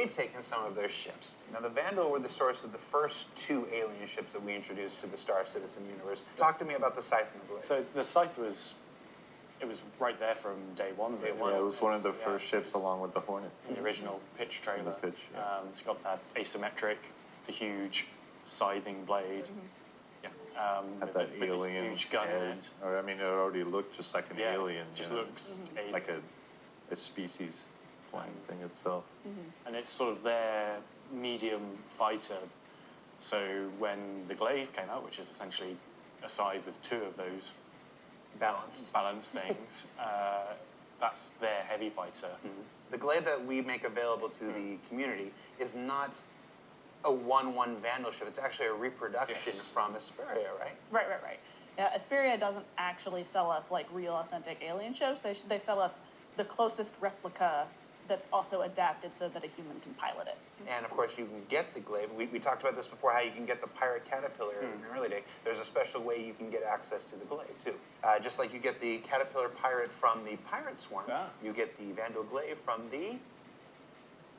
retaken some of their ships. Now, the Vandal were the source of the first 2 alien ships that we introduced to the Star Citizen universe. Talk to me about the Scythe and the Blade. So the Scythe was right there from day one. Day one. Yeah, it was one of the first ships along with the Hornet. In the original pitch trailer. The pitch, yeah. It's got that asymmetric, the huge scything blade. Had that with alien a huge gun in head. it. Or, I mean, it already looked just like an alien. Just you know, looks alien. like a species flying thing itself. And it's sort of their medium fighter. So when the Glaive came out, which is essentially a scythe with 2 of those balanced things, that's their heavy fighter. The Glaive that we make available to the community is not a 1-1 Vandal ship. It's actually a reproduction from Asperia, right? Right. Yeah, Asperia doesn't actually sell us like real authentic alien ships. They sell us the closest replica that's also adapted so that a human can pilot it. And of course, you can get the Glaive. We talked about this before, how you can get the Pirate Caterpillar in an early day. There's a special way you can get access to the Glaive, too. Just like you get the Caterpillar Pirate from the Pirate Swarm, you get the Vandal Glaive from the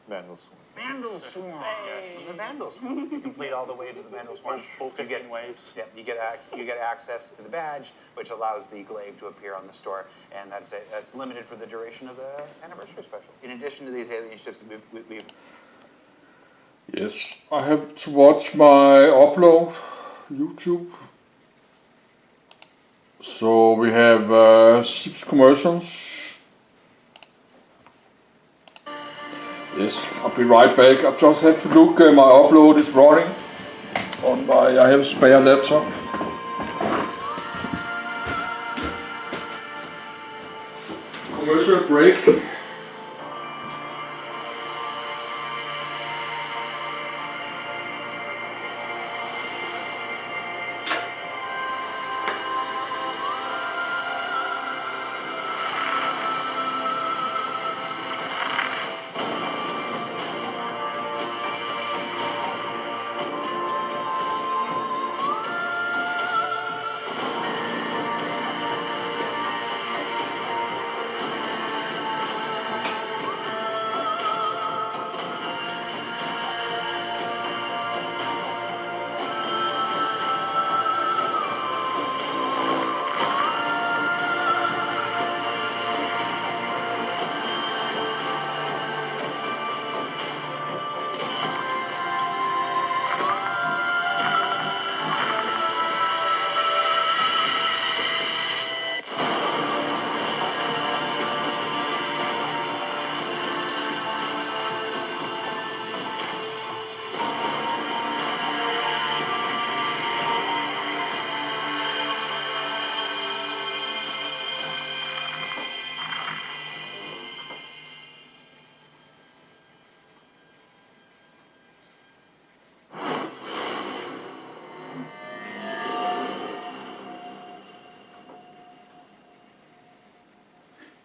Vandal Swarm. Vandal Swarm. The Vandal Swarm. You complete all the waves of the Vandal Swarm. All 15 waves. Yep, you get access to the badge, which allows the Glaive to appear on the store, and that's limited for the duration of the anniversary special. In addition to these alien ships, we've Yes, I have to watch my upload, YouTube. So we have 6 commercials. Yes, I'll be right back. I just have to look, my upload is running on I have a spare laptop. Commercial break.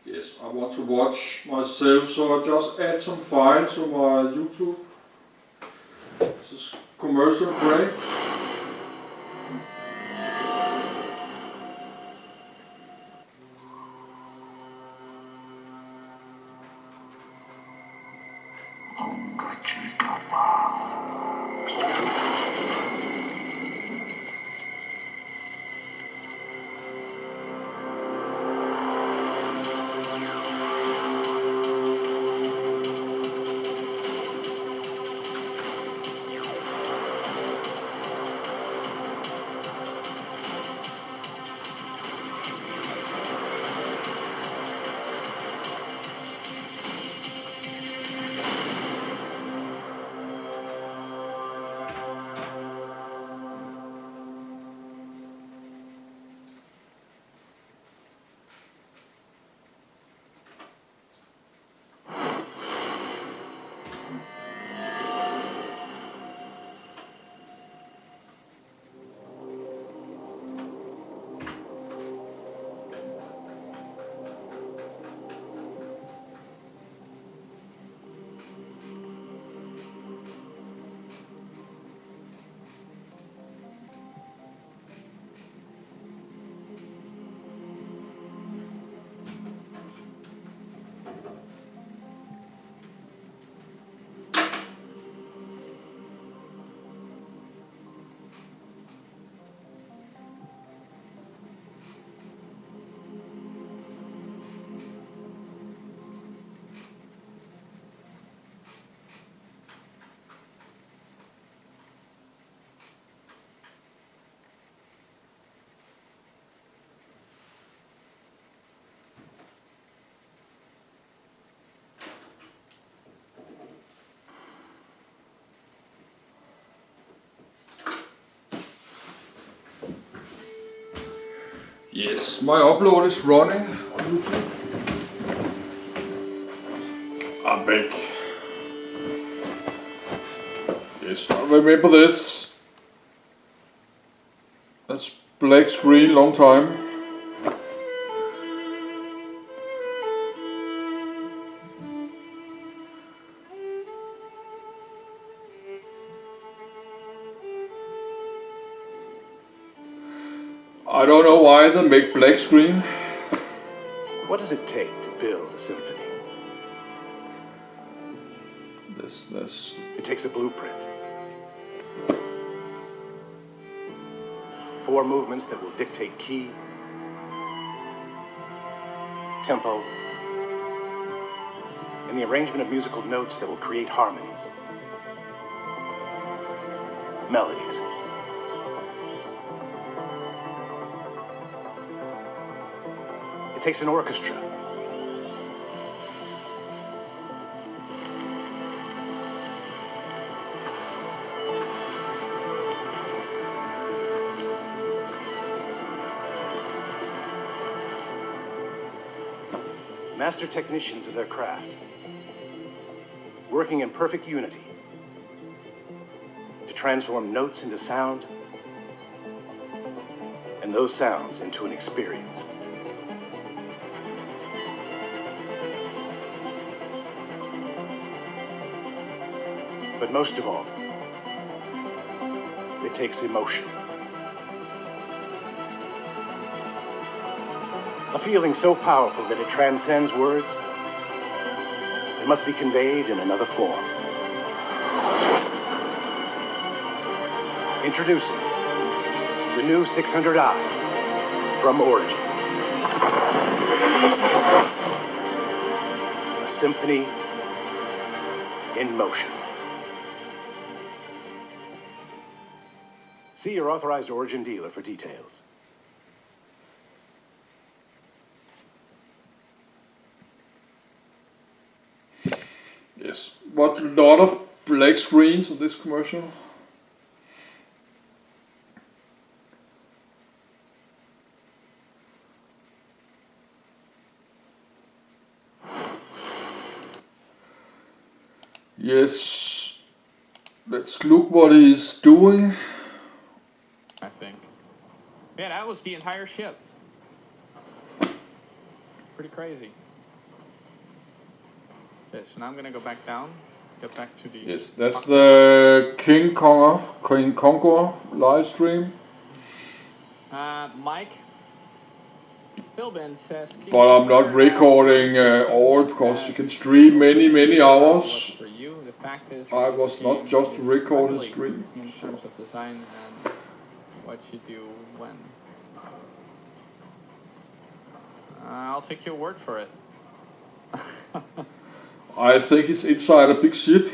Yes, I want to watch myself, so I just add some files to my YouTube. This is commercial break. Yes, my upload is running on YouTube. I'm back. Yes, I remember this. That's black screen, long time. I don't know why they make black screen. What does it take to build a symphony? This. It takes a blueprint. 4 movements that will dictate key, tempo, and the arrangement of musical notes that will create harmonies, melodies. It takes an orchestra. Master technicians of their craft, working in perfect unity to transform notes into sound and those sounds into an experience. But most of all, it takes emotion. A feeling so powerful that it transcends words. It must be conveyed in another form. Introducing the new 600i from Origin. A symphony in motion. See your authorized Origin dealer for details. Yes, but a lot of black screens on this commercial. Yes, let's look what he's doing. I think. Yeah, that was the entire ship. Pretty crazy. Okay, so now I'm gonna go back down, get back to the... Yes, that's the King Conqueror live stream. Mike Philbin says... But I'm not recording all because you can stream many hours. For you, the fact is, I was not just recording stream. In terms of design and what you do when. I'll take your word for it. I think it's inside a big ship.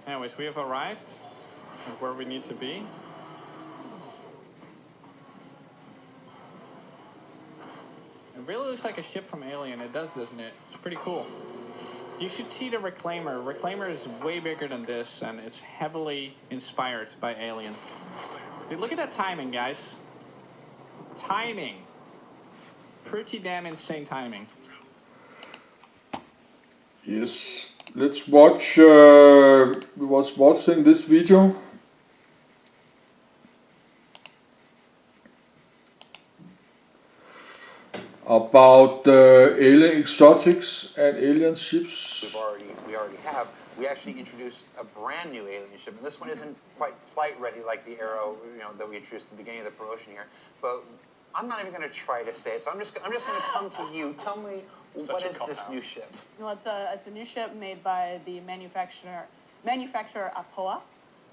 Anyways, we have arrived at where we need to be. It really looks like a ship from Alien. It does, doesn't it? It's pretty cool. You should see the Reclaimer. Reclaimer is way bigger than this, and it's heavily inspired by Alien. Dude, look at that timing, guys. Timing. Pretty damn insane timing. Yes, let's watch. We was watching this video. About alien exotics and alien ships. We already have. We actually introduced a brand new alien ship, and this one isn't quite flight ready like the Arrow, that we introduced at the beginning of the promotion here. But I'm not even going to try to say it. So I'm just going to come to you. Tell me, what is this new ship? Well, it's a new ship made by the manufacturer Apoa.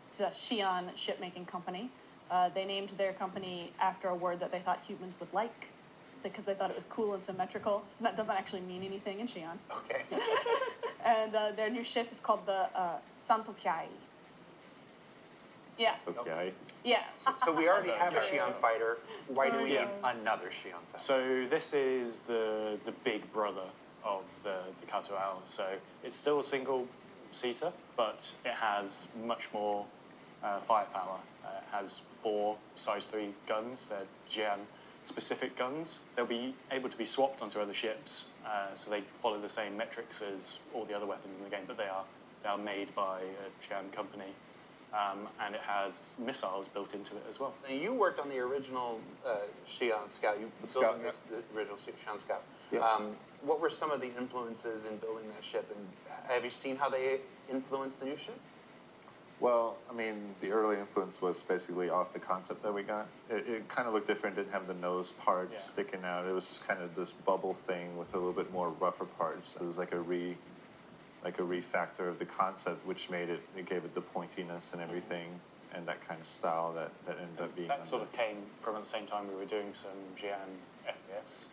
It's a Xi'an shipmaking company. They named their company after a word that they thought humans would like, because they thought it was cool and symmetrical. So that doesn't actually mean anything in Xi'an. Okay. And their new ship is called the Santokai. Yeah. Okay. Yeah. So we already have a Xi'an fighter. Why do we need another Xi'an fighter? So this is the big brother of the Katual. So it's still a single-seater, but it has much more firepower. It has 4 size 3 guns. They're Jian-specific guns. They'll be able to be swapped onto other ships, so they follow the same metrics as all the other weapons in the game, but they are made by a Jian company. And it has missiles built into it as well. Now, you worked on the original Xi'an Scout. You built Scout, yeah. the original Xi'an Scout. Yeah. What were some of the influences in building that ship, and have you seen how they influenced the new ship? Well, I mean, the early influence was basically off the concept that we got. It kind of looked different, didn't have the nose part sticking out. It was just kind of this bubble thing with a little bit more rougher parts. It was like a refactor of the concept, which made it gave it the pointiness and everything, and that kind of style that ended up being. That sort of came from at the same time we were doing some Jian FPS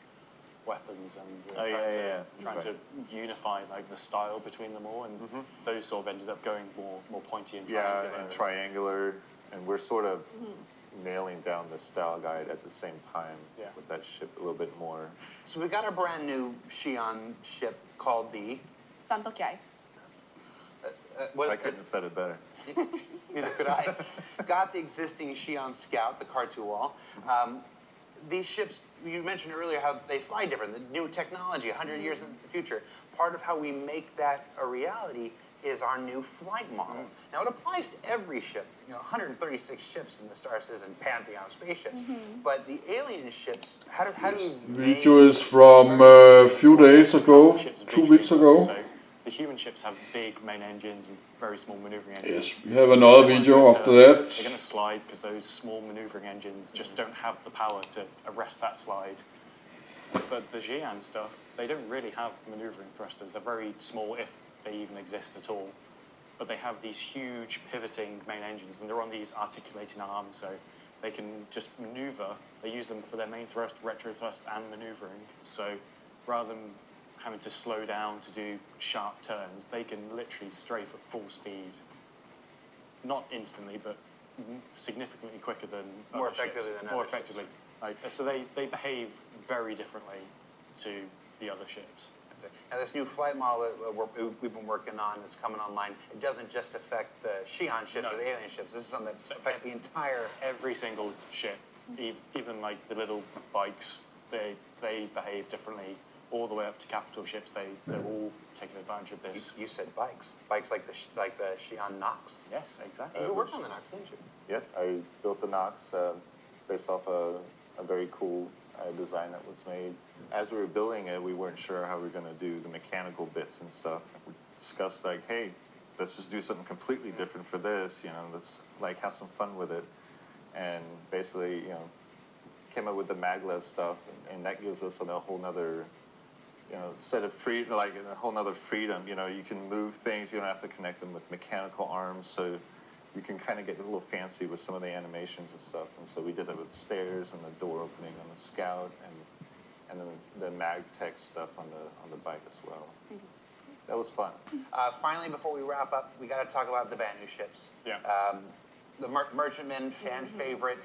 weapons, and we were trying to unify like the style between them all, and those sort of ended up going more pointy and triangular. Yeah, and triangular, and we're sort of nailing down the style guide at the same time with that ship a little bit more. So we got a brand new Xi'an ship called the. Santokai. I couldn't have said it better. Neither could I. Got the existing Xi'an Scout, the Katual. These ships, you mentioned earlier how they fly different, the new technology, 100 years in the future. Part of how we make that a reality is our new flight model. Now, it applies to every ship. 136 ships in the Star Citizen pantheon of spaceships. But the alien ships, how do you Video is from a few days ago, Ships 2 visually weeks ago. look, so the human ships have big main engines and very small maneuvering engines. Yes, we have another video after that. They're going to slide because those small maneuvering engines just don't have the power to arrest that slide. But the Xi'an stuff, they don't really have maneuvering thrusters. They're very small, if they even exist at all. But they have these huge pivoting main engines, and they're on these articulating arms, so they can just maneuver. They use them for their main thrust, retro thrust, and maneuvering. So rather than having to slow down to do sharp turns, they can literally strafe at full speed. Not instantly, but significantly quicker than More other effectively ships. than More other effectively. So they behave very differently to the other ships. Now, this new flight model that we've been working on that's coming online, it doesn't just affect the Xi'an ships or the alien ships. This is something that affects the entire. Every single ship, even like the little bikes, they behave differently. All the way up to capital ships, they're all taking advantage of this. You said bikes like the Xi'an Nox. Yes, exactly. You worked on the Nox, didn't you? Yes, I built the Nox based off a very cool design that was made. As we were building it, we weren't sure how we were going to do the mechanical bits and stuff. We discussed like, hey, let's just do something completely different for this. Let's like have some fun with it, and basically, came up with the maglev stuff, and that gives us a whole nother. Set of freedom, like a whole nother freedom. You can move things. You don't have to connect them with mechanical arms, so you can kind of get a little fancy with some of the animations and stuff. And so we did it with the stairs and the door opening on the Scout, and then the mag tech stuff on the bike as well. That was fun. Finally, before we wrap up, we got to talk about the Banu ships. Yeah. The Merchantman, fan favorite.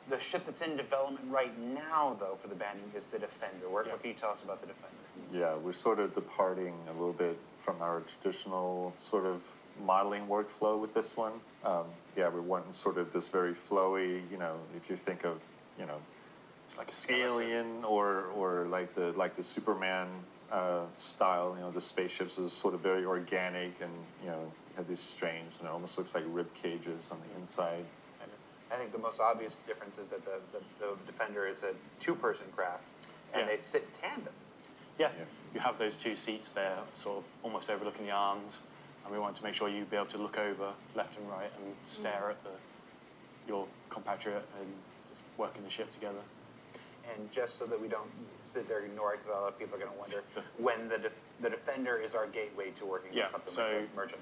The ship that's in development right now, though, for the Banu is the Defender. What can you tell us about the Defender? Yeah, we're sort of departing a little bit from our traditional sort of modeling workflow with this one. We're wanting sort of this very flowy, if you think of, It's like a skeleton. Alien or like the Superman style, the spaceships is sort of very organic, and have these strains, and it almost looks like rib cages on the inside. I think the most obvious difference is that the Defender is a two-person craft, and they sit in tandem. Yeah, you have those 2 seats there, sort of almost overlooking the arms, and we wanted to make sure you'd be able to look over left and right and stare at your compatriot and just working the ship together. And just so that we don't sit there and ignore it, because a lot of people are going to wonder, when the Defender is our gateway to working with something like Merchant.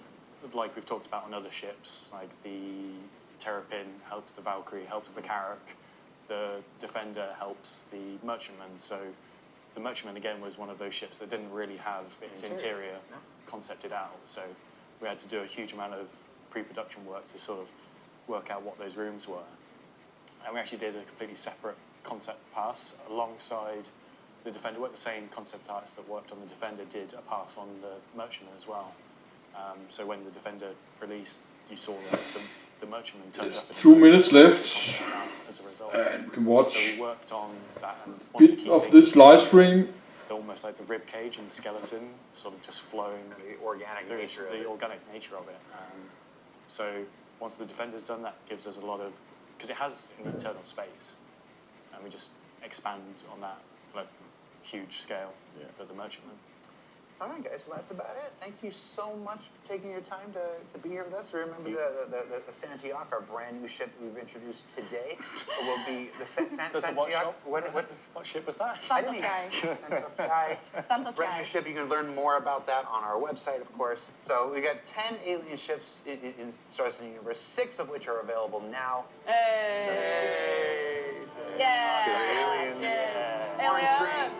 Like we've talked about on other ships, like the Terrapin helps the Valkyrie, helps the Carrack, the Defender helps the Merchantman. So the Merchantman, again, was one of those ships that didn't really have its interior concepted out. So we had to do a huge amount of pre-production work to sort of work out what those rooms were. And we actually did a completely separate concept pass alongside the Defender worked. The same concept artists that worked on the Defender did a pass on the Merchantman as well. So when the Defender released, you saw the Merchantman turned up. 2 minutes left, as a result. and you can watch So we worked on that. And a bit of this live stream. Almost like the rib cage and the skeleton, sort of just flowing. The organic nature of it. The organic nature of it. So once the Defender's done, that gives us a lot of, because it has an internal space, and we just expand on that like huge scale for the Merchantman. All right, guys, well, that's about it. Thank you so much for taking your time to be here with us. Remember the Santiago, our brand new ship we've introduced today, will be the Santiago. What ship was that? Santo Brand new ship. You can learn more about that on our website, of course. So we got 10 alien ships in Star Citizen universe, 6 of which are available now. Hey! Yeah! Aliens!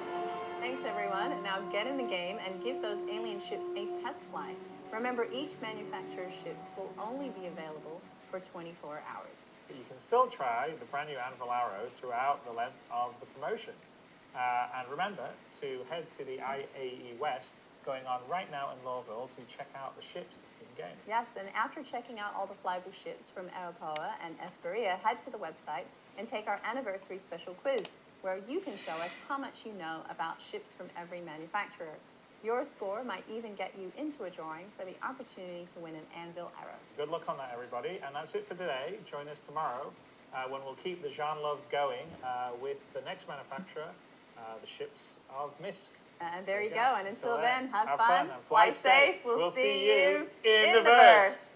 Thanks, everyone. Now get in the game and give those alien ships a test flight. Remember, each manufacturer's ships will only be available for 24 hours. But you can still try the brand new Anvil Arrow throughout the length of the promotion. And remember to head to the IAE West going on right now in Lawville to check out the ships in-game. Yes, and after checking out all the flyable ships from Aeropoa and Esperia, head to the website and take our anniversary special quiz, where you can show us how much you know about ships from every manufacturer. Your score might even get you into a drawing for the opportunity to win an Anvil Arrow. Good luck on that, everybody. And that's it for today. Join us tomorrow when we'll keep the Jean Love going with the next manufacturer, the ships of Misk. And there you go. And until then, have fun, and fly safe. We'll see you in the verse.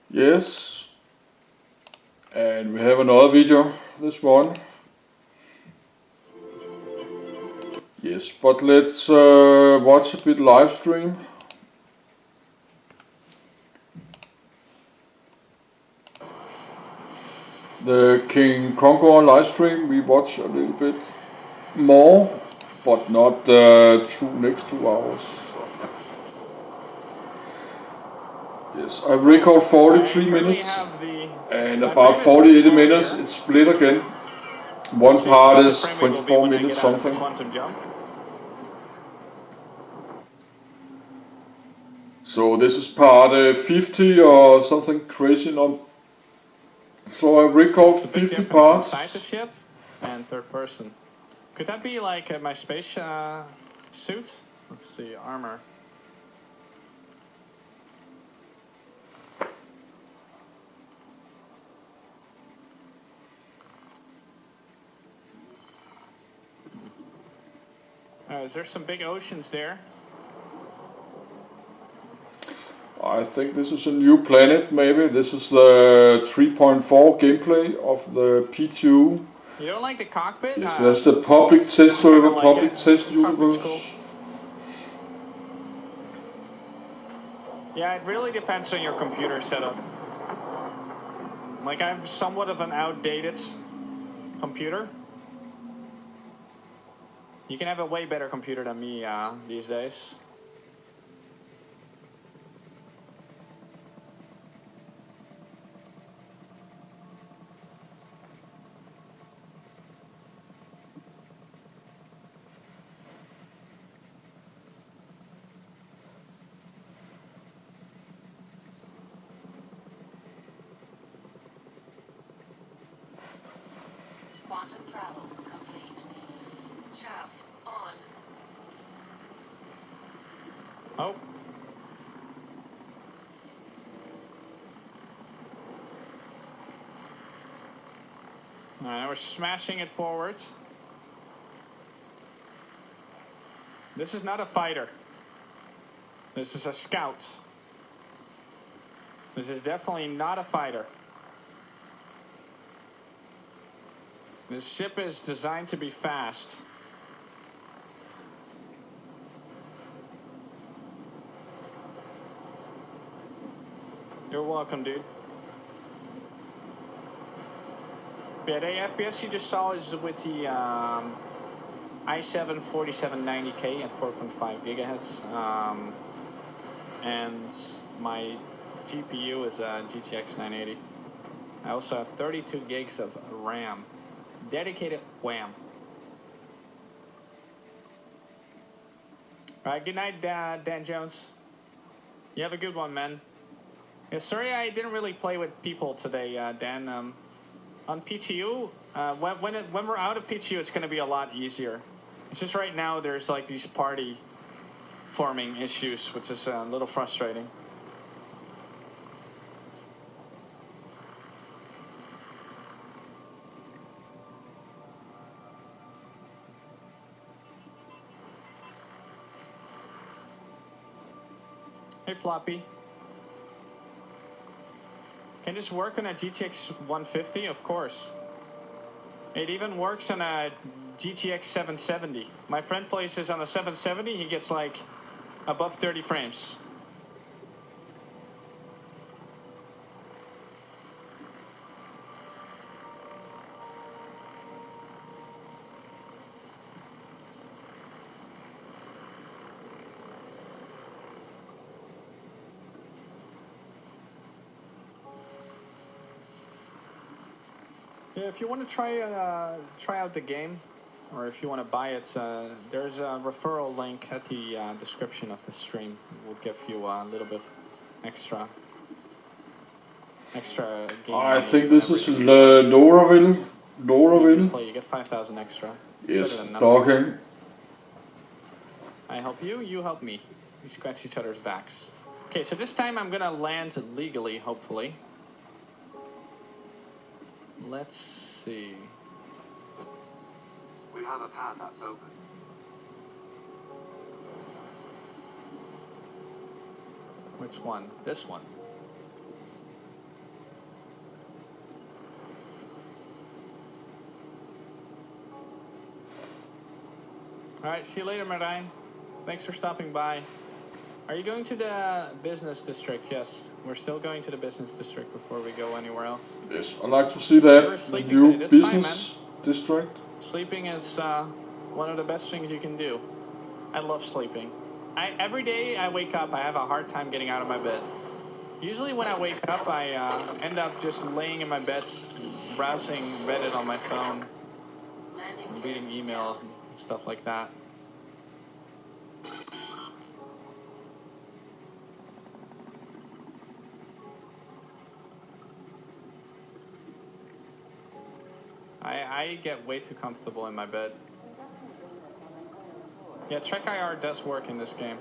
Yes, and we have another video, this one. Yes, but let's watch a bit live stream. The King Conqueror live stream, we watch a little bit more, but not the next 2 hours. Yes, I record 43 minutes, and about 48 minutes it's split again. One part is 24 minutes something. So this is part 50 or something crazy. So I record 50 parts. Inside the ship and third person. Could that be like my space suit? Let's see, armor. Is there some big oceans there? I think this is a new planet, maybe. This is the 3.4 gameplay of the P2. You don't like the cockpit? Yes, that's the public test server, like public it. test universe. Cool. Yeah, it really depends on your computer setup. Like, I have somewhat of an outdated computer. You can have a way better computer than me these days. Quantum travel complete. Chaff on. Oh. Now we're smashing it forward. This is not a fighter. This is a scout. This is definitely not a fighter. This ship is designed to be fast. You're welcome, dude. Yeah, the FPS you just saw is with the i7 4790K at 4.5 gigahertz. And my GPU is a GTX 980. I also have 32 gigs of RAM. Dedicated wham. All right, good night, Dan Jones. You have a good one, man. Yeah, sorry I didn't really play with people today, Dan. On PTU, when we're out of PTU, it's going to be a lot easier. It's just right now there's like these party forming issues, which is a little frustrating. Hey, Floppy. Can this work on a GTX 150? Of course. It even works on a GTX 770. My friend plays this on a 770. He gets like above 30 frames. Yeah, if you want to try out the game, or if you want to buy it, there's a referral link at the description of the stream. We'll give you a little bit extra game. I think this is Doraville. You get 5,000 extra. Yes, Better than nothing. docking. I help you, you help me. We scratch each other's backs. Okay, so this time I'm gonna land legally, hopefully. Let's see. We have a pad that's open. Which one? This one. Alright, see you later, Marijn. Thanks for stopping by. Are you going to the business district? Yes, we're still going to the business district before we go anywhere else. Yes, I'd like to see that. The new business district. Sleeping is one of the best things you can do. I love sleeping. Every day I wake up, I have a hard time getting out of my bed. Usually when I wake up, I end up just laying in my bed, browsing Reddit on my phone, reading emails and stuff like that. I get way too comfortable in my bed. Yeah, Trek IR does work in this game.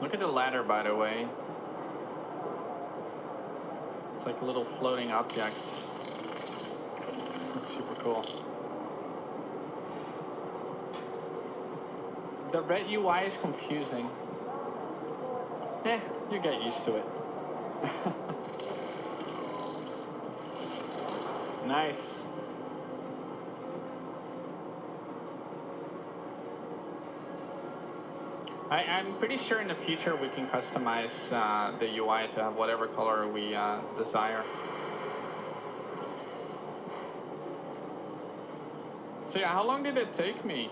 Look at the ladder, by the way. It's like a little floating object. Looks super cool. The red UI is confusing. You get used to it. Nice. I'm pretty sure in the future we can customize the UI to have whatever color we desire. So yeah, how long did it take me?